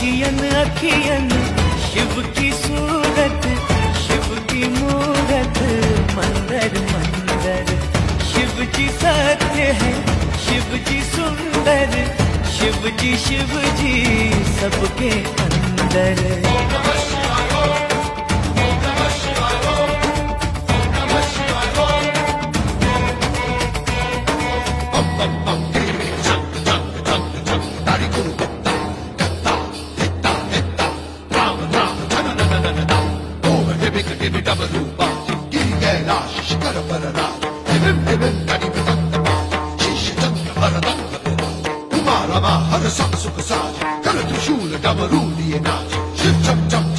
अखियन अखियन शिव की सूरत, शिव की मूरत, मंदिर मंदिर। शिव जी सत्य है, शिव जी सुंदर, शिव जी सबके अंदर। Hara sam sukha saj, kar tu shul damaru liye naach, shiv cham cham